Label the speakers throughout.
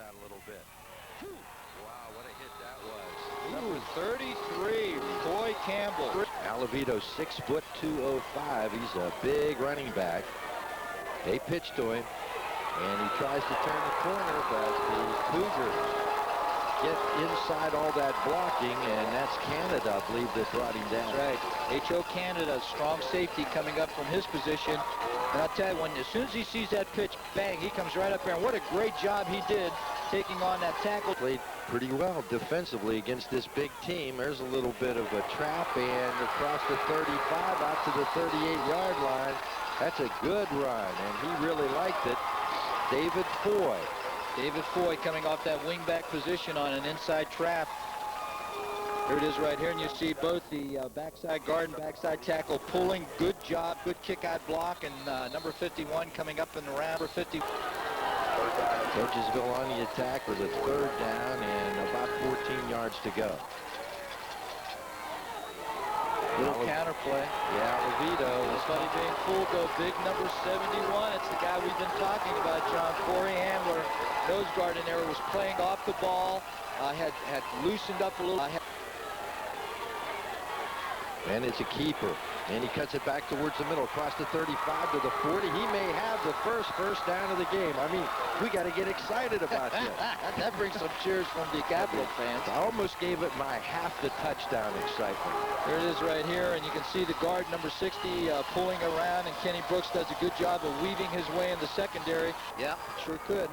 Speaker 1: out a little bit. Wow, what a hit that was.
Speaker 2: Number 33, Coy Campbell.
Speaker 1: Alavito, 6'2", 205. He's a big running back. They pitch to him, and he tries to turn the corner, but the Cougars get inside all that blocking, and that's Canada, I believe, that brought him down.
Speaker 2: That's right. H.O. Canada, strong safety coming up from his position. And I'll tell you, as soon as he sees that pitch, bang, he comes right up there. And what a great job he did taking on that tackle.
Speaker 1: Played pretty well defensively against this big team. There's a little bit of a trap, and across the 35 out to the 38-yard line. That's a good run, and he really liked it. David Foy.
Speaker 2: David Foy coming off that wingback position on an inside trap. Here it is right here, and you see both the backside guard and backside tackle pulling. Good job, good kick-out block, and number 51 coming up in the round. Number 50.
Speaker 1: Hedgesville on the attack with a 3rd down and about 14 yards to go.
Speaker 2: Little counterplay.
Speaker 1: Yeah, Alavito.
Speaker 2: Somebody being fooled, though. Big number 71. It's the guy we've been talking about, John. Corey Hamler, nose guard in there, was playing off the ball. Had loosened up a little.
Speaker 1: And it's a keeper. And he cuts it back towards the middle, across the 35 to the 40. He may have the first down of the game. I mean, we got to get excited about this.
Speaker 2: That brings some cheers from the Capital fans.
Speaker 1: I almost gave it my half the touchdown excitement.
Speaker 2: There it is right here, and you can see the guard, number 60, pulling around, and Kenny Brooks does a good job of weaving his way in the secondary. Yeah, sure could.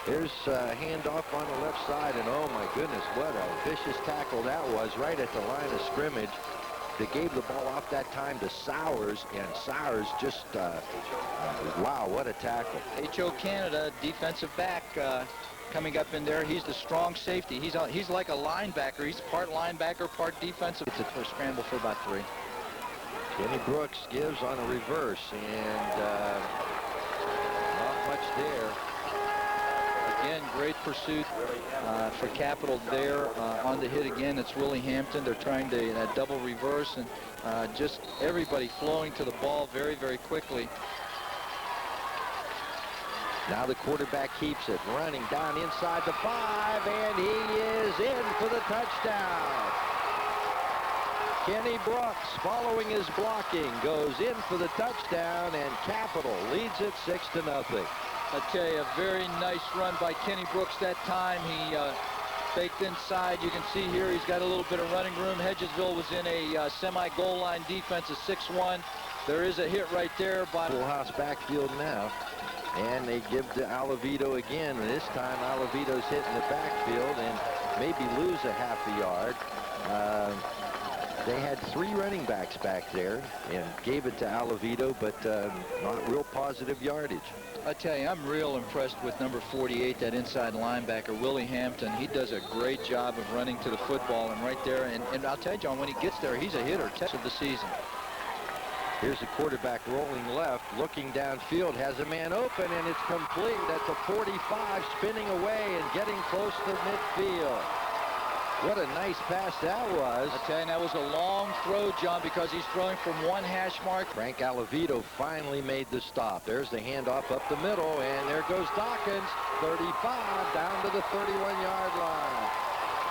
Speaker 1: Here's a handoff on the left side, and oh my goodness, what a vicious tackle that was right at the line of scrimmage. They gave the ball off that time to Sowers, and Sowers just, wow, what a tackle.
Speaker 2: H.O. Canada, defensive back, coming up in there. He's the strong safety. He's like a linebacker. He's part linebacker, part defensive. It's a first scramble for about 3.
Speaker 1: Kenny Brooks gives on a reverse, and not much there.
Speaker 2: Again, great pursuit for Capital there on the hit again. It's Willie Hampton. They're trying to double reverse, and just everybody flowing to the ball very, very quickly.
Speaker 1: Now the quarterback keeps it, running down inside the 5, and he is in for the touchdown. Kenny Brooks, following his blocking, goes in for the touchdown, and Capital leads it 6-0.
Speaker 2: I tell you, a very nice run by Kenny Brooks that time. He faked inside. You can see here he's got a little bit of running room. Hedgesville was in a semi-goal line defense of 6-1. There is a hit right there by
Speaker 1: full house backfield now, and they give to Alavito again. This time Alavito's hitting the backfield and maybe lose a half a yard. They had 3 running backs back there and gave it to Alavito, but not real positive yardage.
Speaker 2: I tell you, I'm real impressed with number 48, that inside linebacker, Willie Hampton. He does a great job of running to the football, and right there, and I'll tell you, John, when he gets there, he's a hitter, test of the season.
Speaker 1: Here's the quarterback rolling left, looking downfield, has a man open, and it's complete at the 45, spinning away and getting close to midfield. What a nice pass that was.
Speaker 2: I tell you, that was a long throw, John, because he's throwing from 1 hash mark.
Speaker 1: Frank Alavito finally made the stop. There's the handoff up the middle, and there goes Dawkins, 35, down to the 31-yard line.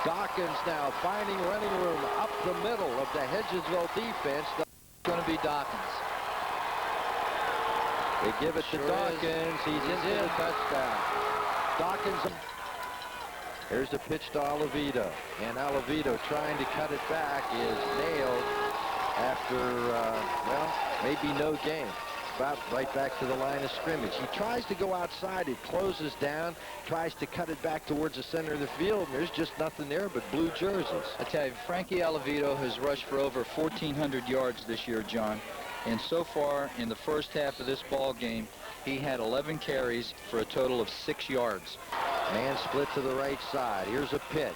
Speaker 1: Dawkins now finding running room up the middle of the Hedgesville defense.
Speaker 2: It's going to be Dawkins.
Speaker 1: They give it to Dawkins. He's in for the touchdown. Dawkins. Here's the pitch to Alavito, and Alavito trying to cut it back is nailed after, well, maybe no gain. About right back to the line of scrimmage. He tries to go outside. It closes down, tries to cut it back towards the center of the field, and there's just nothing there but blue jerseys.
Speaker 2: I tell you, Frankie Alavito has rushed for over 1,400 yards this year, John. And so far, in the first half of this ball game, he had 11 carries for a total of 6 yards.
Speaker 1: Man split to the right side. Here's a pitch,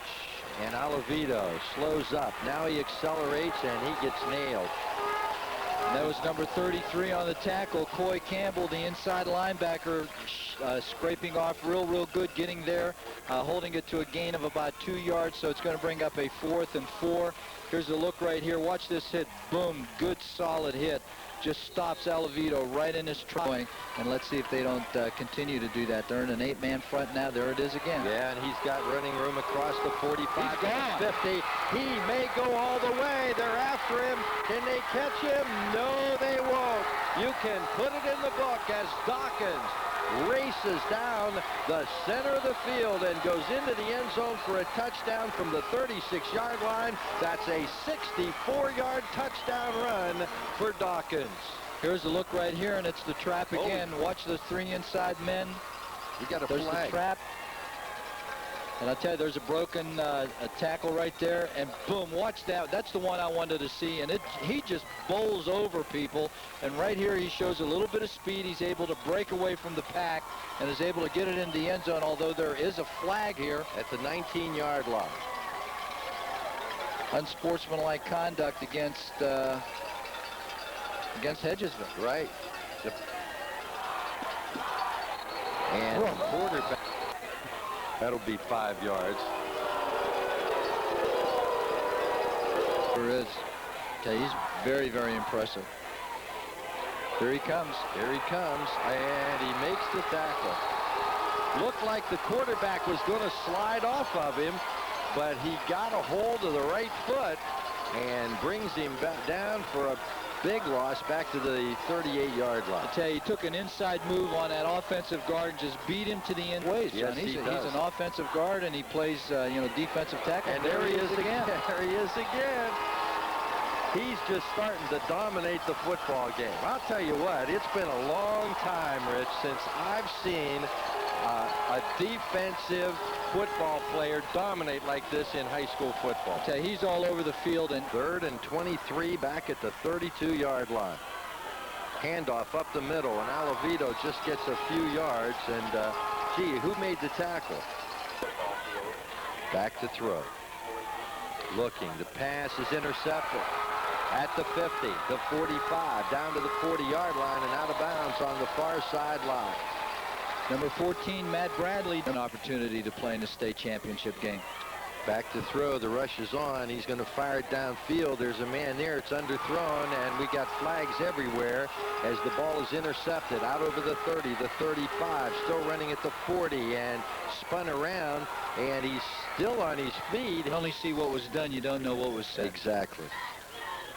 Speaker 1: and Alavito slows up. Now he accelerates, and he gets nailed.
Speaker 2: And that was number 33 on the tackle, Coy Campbell, the inside linebacker, scraping off real good, getting there, holding it to a gain of about 2 yards, so it's going to bring up a 4th and 4. Here's a look right here. Watch this hit. Boom. Good, solid hit. Just stops Alavito right in his track. And let's see if they don't continue to do that. They're in an 8-man front now. There it is again.
Speaker 1: Yeah, and he's got running room across the 45
Speaker 2: to the
Speaker 1: 50. He may go all the way. They're after him. Can they catch him? No, they won't. You can put it in the book as Dawkins races down the center of the field and goes into the end zone for a touchdown from the 36-yard line. That's a 64-yard touchdown run for Dawkins.
Speaker 2: Here's a look right here, and it's the trap again. Watch those 3 inside men.
Speaker 1: We got a
Speaker 2: There's
Speaker 1: flag.
Speaker 2: The trap. And I'll tell you, there's a broken a tackle right there, and boom, watch that. That's the one I wanted to see, and he just bowls over people. And right here, he shows a little bit of speed. He's able to break away from the pack and is able to get it in the end zone, although there is a flag here.
Speaker 1: At the 19-yard line.
Speaker 2: Unsportsmanlike conduct against Hedgesville.
Speaker 1: Right. And quarterback. That'll be 5 yards.
Speaker 2: There is. Okay, he's very, very impressive. Here he comes.
Speaker 1: Here he comes, and he makes the tackle. Looked like the quarterback was going to slide off of him, but he got a hold of the right foot and brings him back down for a big loss back to the 38-yard line.
Speaker 2: I tell you, he took an inside move on that offensive guard and just beat him to the end ways.
Speaker 1: Yes,
Speaker 2: he's
Speaker 1: he does.
Speaker 2: He's an offensive guard, and he plays, defensive tackle.
Speaker 1: And there he is again. There he is again. He's just starting to dominate the football game. I'll tell you what, it's been a long time, Rich, since I've seen a defensive football player dominate like this in high school football.
Speaker 2: He's all over the field. And
Speaker 1: 3rd and 23 back at the 32-yard line. Handoff up the middle, and Alavito just gets a few yards. And gee, who made the tackle? Back to throw. Looking, the pass is intercepted at the 50, the 45, down to the 40-yard line and out of bounds on the far sideline.
Speaker 2: Number 14, Matt Bradley, an opportunity to play in the state championship game.
Speaker 1: Back to throw. The rush is on. He's going to fire it downfield. There's a man there. It's underthrown, and we got flags everywhere as the ball is intercepted out over the 30, the 35, still running at the 40, and spun around, and he's still on his feet.
Speaker 2: You only see what was done. You don't know what was said.
Speaker 1: Exactly.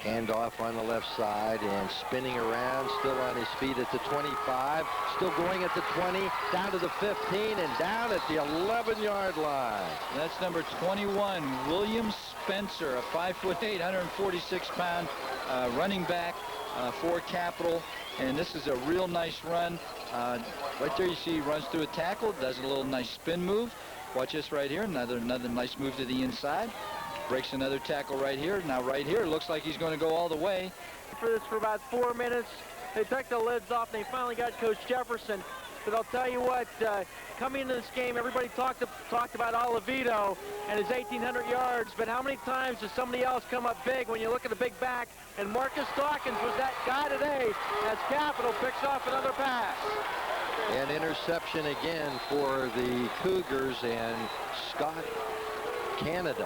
Speaker 1: Handoff on the left side and spinning around, still on his feet at the 25, still going at the 20, down to the 15, and down at the 11-yard line.
Speaker 2: That's number 21, William Spencer, a 5'8", 146-pound running back for Capital. And this is a real nice run. Right there you see he runs through a tackle, does a little nice spin move. Watch this right here, another nice move to the inside. Breaks another tackle right here. Now right here, looks like he's going to go all the way.
Speaker 3: For this for about 4 minutes. They took the lids off, and they finally got Coach Jefferson. But I'll tell you what, coming into this game, everybody talked about Alavito and his 1,800 yards, but how many times does somebody else come up big when you look at the big back? And Marcus Dawkins was that guy today as Capital picks off another pass.
Speaker 1: An interception again for the Cougars, and Scott Canada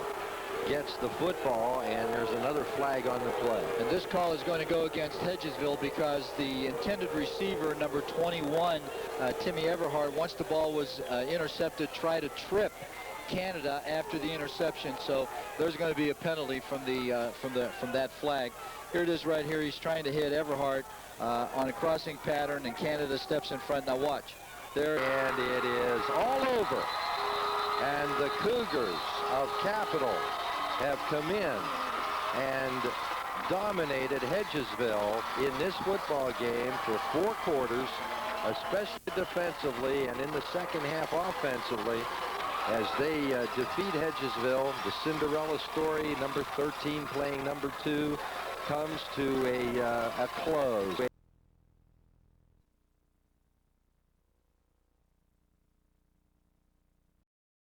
Speaker 1: gets the football, and there's another flag on the play.
Speaker 2: And this call is going to go against Hedgesville because the intended receiver, number 21, Timmy Everhart, once the ball was intercepted, tried to trip Canada after the interception. So there's going to be a penalty from that flag. Here it is right here. He's trying to hit Everhart on a crossing pattern, and Canada steps in front. Now watch. There,
Speaker 1: and it is all over. And the Cougars of Capital have come in and dominated Hedgesville in this football game for 4 quarters, especially defensively, and in the second half offensively, as they defeat Hedgesville. The Cinderella story, number 13 playing number 2, comes to a close.